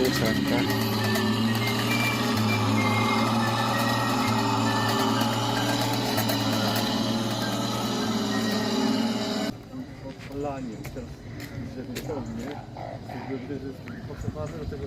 your turn, Jack. Lanie, żeby to mnie, żeby potrzebowany do tego.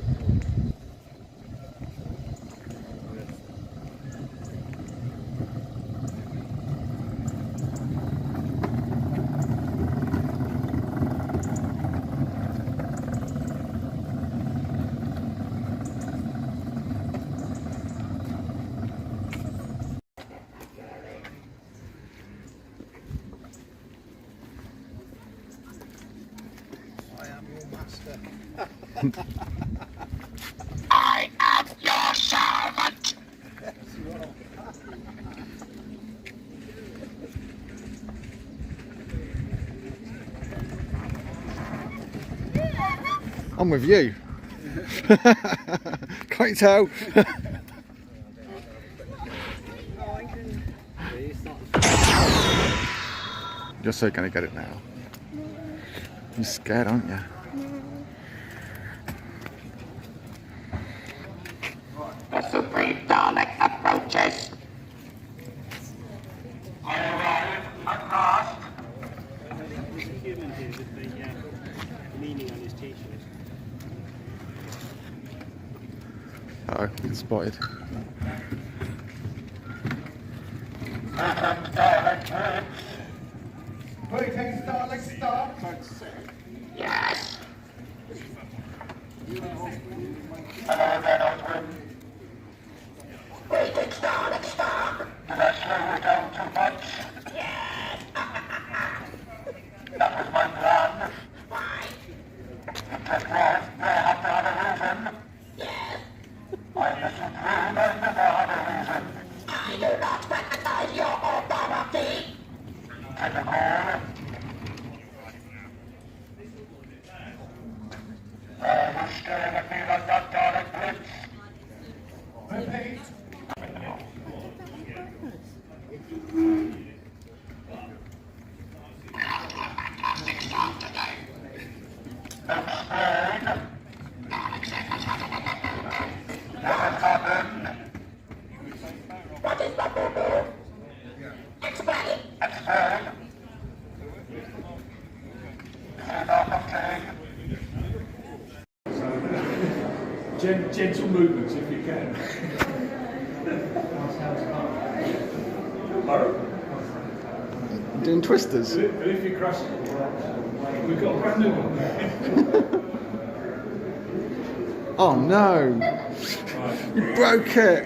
I am your servant. I'm with you. Can't you tell? You're so gonna get it now. You're scared, aren't you? The Supreme Dalek approaches. I arrive at last. Human here with the meaning on his t-shirt. Uh-oh, been spotted. Dalek, Greetings, Dalek Star. yes. Hello there, OSWIN. Greetings, Dalek Star. Did I slow you down too much? Yes. That was my plan. Why? Because they have to have a reason. Yes. I'm the Supreme and never had a reason. I do not recognize your authority. Take a call. Are you staring at me like that, Dalek Blitz? Repeat. Explain. What has happened? What is the boo-boo? Explain. Explain. Is it not okay? Gentle movements if you can. Doing twisters. But if you crash, we've got a brand new one. Oh no! You broke it!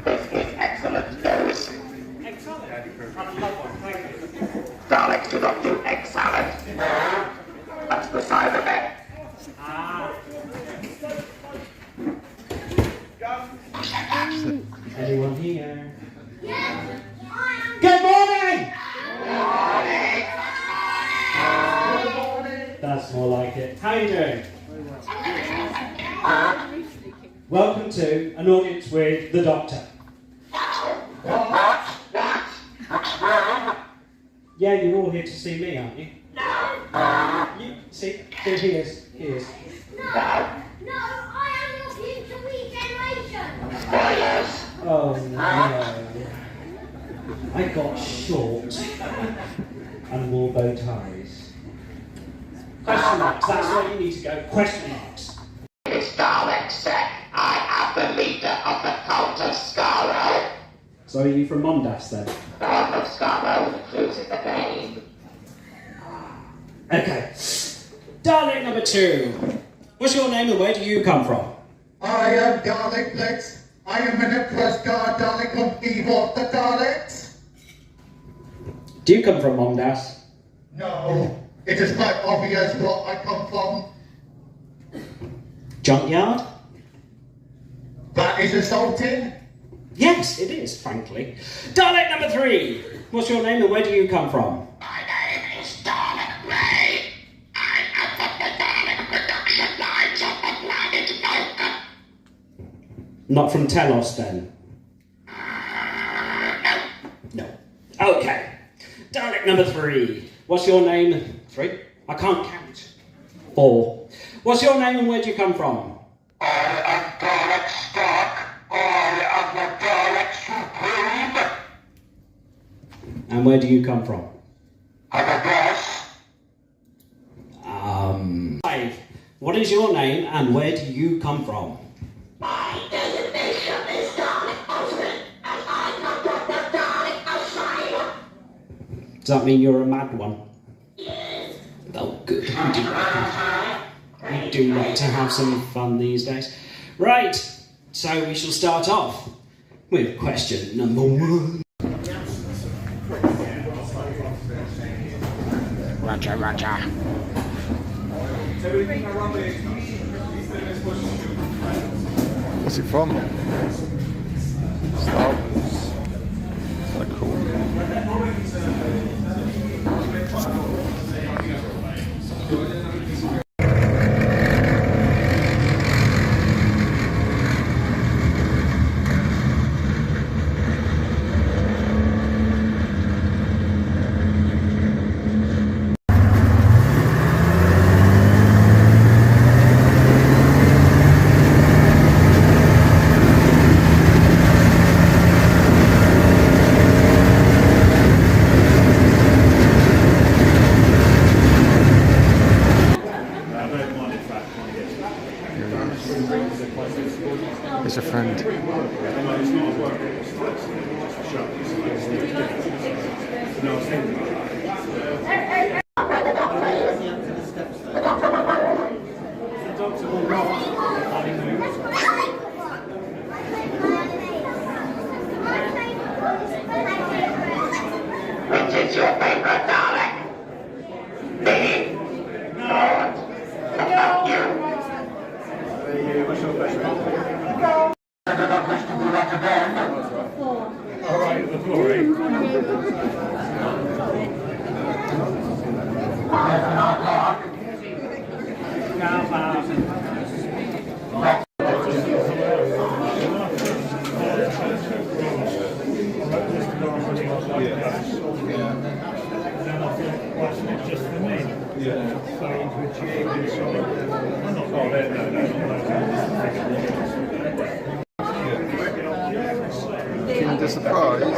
This is excellent news. Daleks do not do excellent. No, that's the side of it. Anyone here? Good morning! That's more like it. How are you doing? Welcome to an audience with the Doctor. What? Yeah, you're all here to see me, aren't you? You see, here he is. He is. No, I am not into regeneration. Oh no. I got short and wore bow ties. Question marks, that's where you need to go. Question marks. It's Dalek said I am the leader of the cult of SKAROS. So are you from Mondas then? The cult of SKAROS losing the game. Okay. Dalek number 2. What's your name and where do you come from? I am Dalek Blitz. I am an Emperor's Guard Dalek of evil of the Daleks. Do you come from Mondas? No, it is quite obvious what I come from. Junkyard? That is insulting. Yes, it is, frankly. Dalek number 3. What's your name and where do you come from? My name is Dalek Ray. I am from the Dalek production lines of the planet Dalek. Not from Telos then? No. Dalek number 3. What's your name? 3? I can't count. 4. What's your name and where do you come from? I am Dalek Stark. I am the Dalek Supreme. And where do you come from? I'm a boss. 5. What is your name and where do you come from? My designation is Dalek OSWIN, and I come from the Dalek Asylum. Does that mean you're a mad one? Yes. Oh, good. We do like to have some fun these days. Right, so we shall start off with question number 1. Roger, roger. What's it from? Star Wars. So cool. It's a friend. Which is your favorite Dalek? Me? Not. About you. All right, the glory. Just for me. Yeah. So into a Kinder Surprise.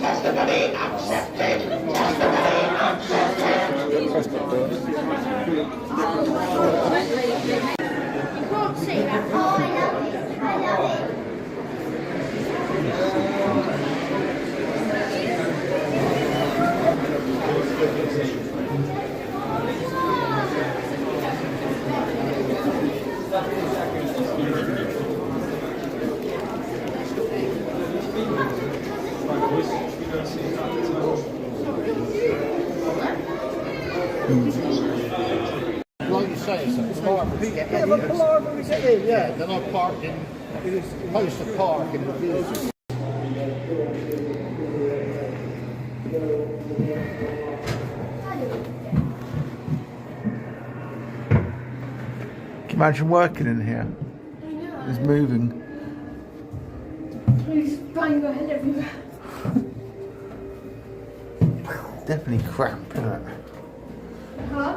Testimony accepted. Testimony accepted. You can't see that. Oh, I love it. I love it. Like you say, it's a park. Yeah, but park, yeah, then I parked in, it is supposed to park in the village. Can you imagine working in here? It's moving. Please bang your head everywhere. Definitely cramp, isn't it? Huh?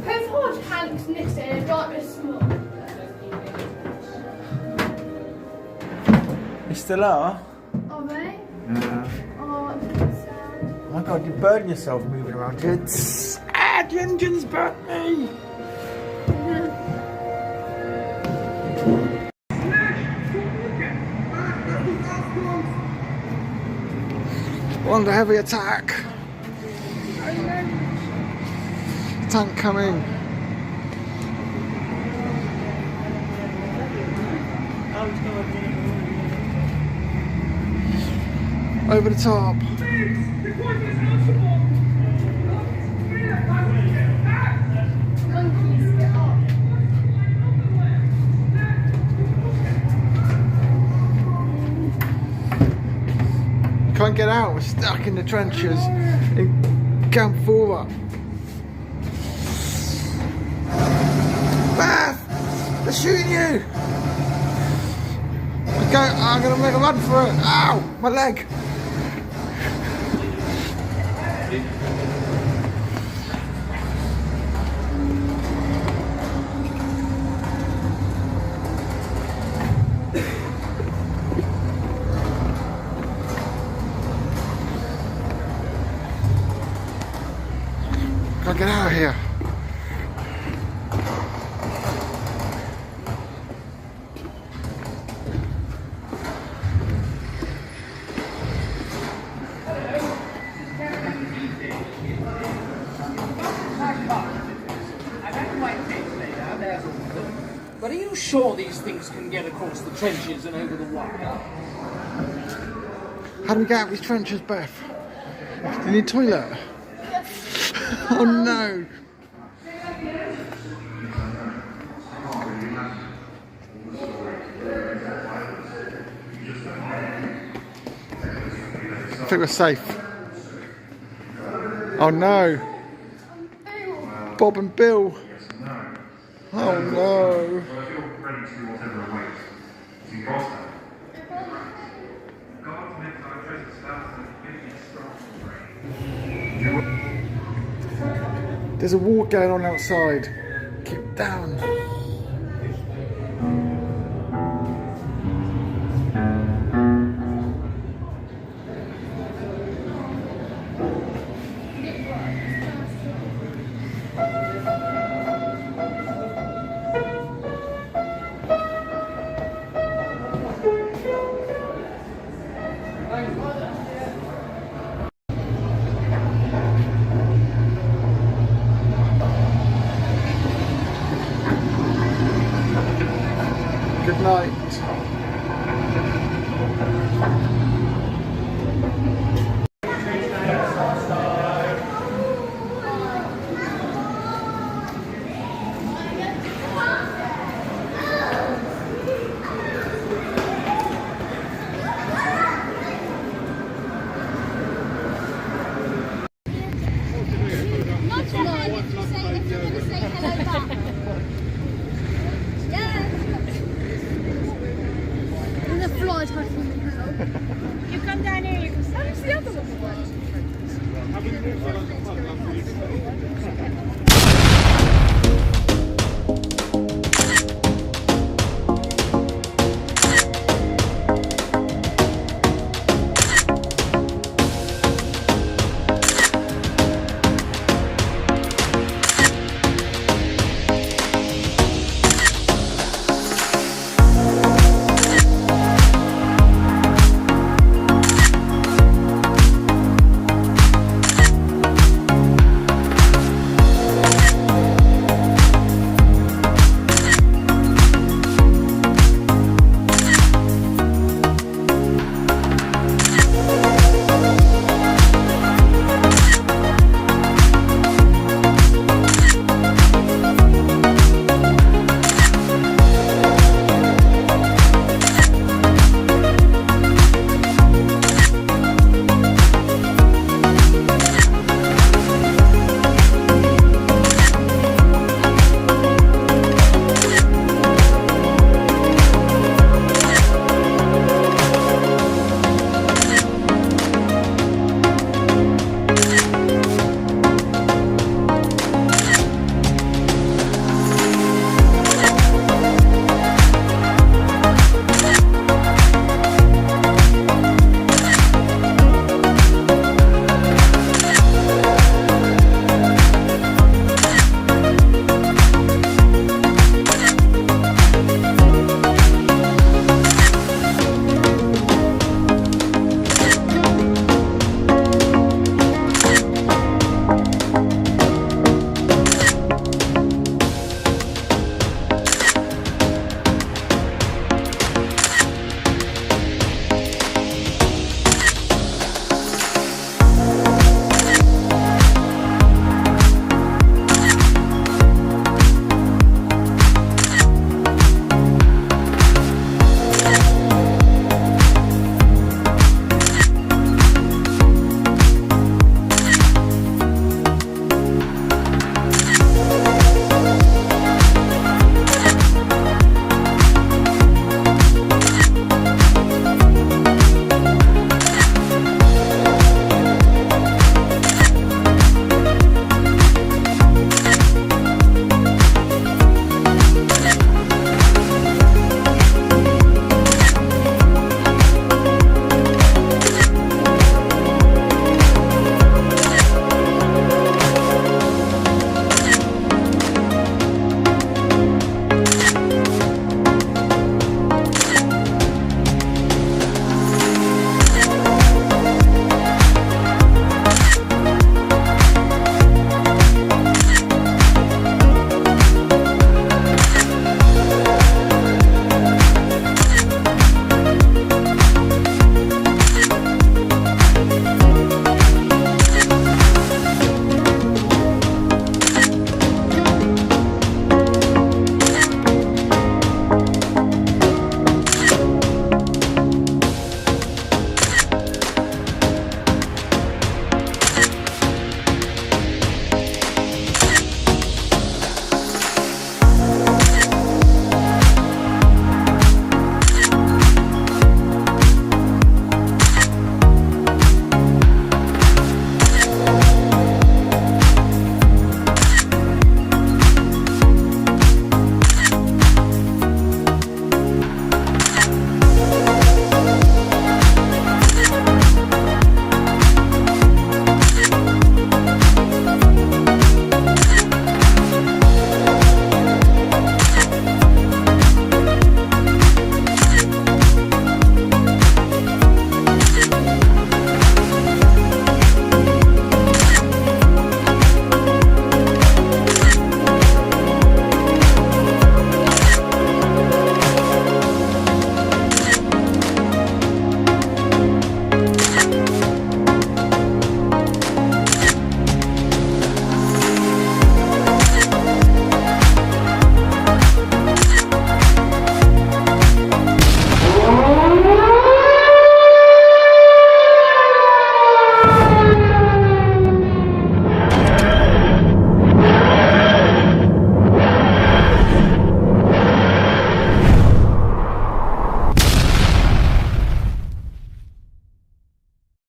Who's hard Hank's next to in a darkness small? You still are? Are they? Yeah. Oh, that's sad. Oh my god, you're burning yourself moving around here. Ah, the engine's burnt me! Under heavy attack! Tank coming! Over the top! Monkeys, get up. Can't get out, we're stuck in the trenches in Camp 4. Beth! They're shooting you! I'm gonna make a run for it. Ow! My leg! Gotta get out of here. But are you sure these things can get across the trenches and over the wire? How do we get out of these trenches, Beth? Do you need a toilet? Oh no! I think we're safe. Oh no! Bob and Bill! Oh no! There's a war going on outside. Keep down. Good night. Much more if you say if you're going to say hello back. Yeah. And the flies hustling me now. You come down here, you can see. How does the other one work?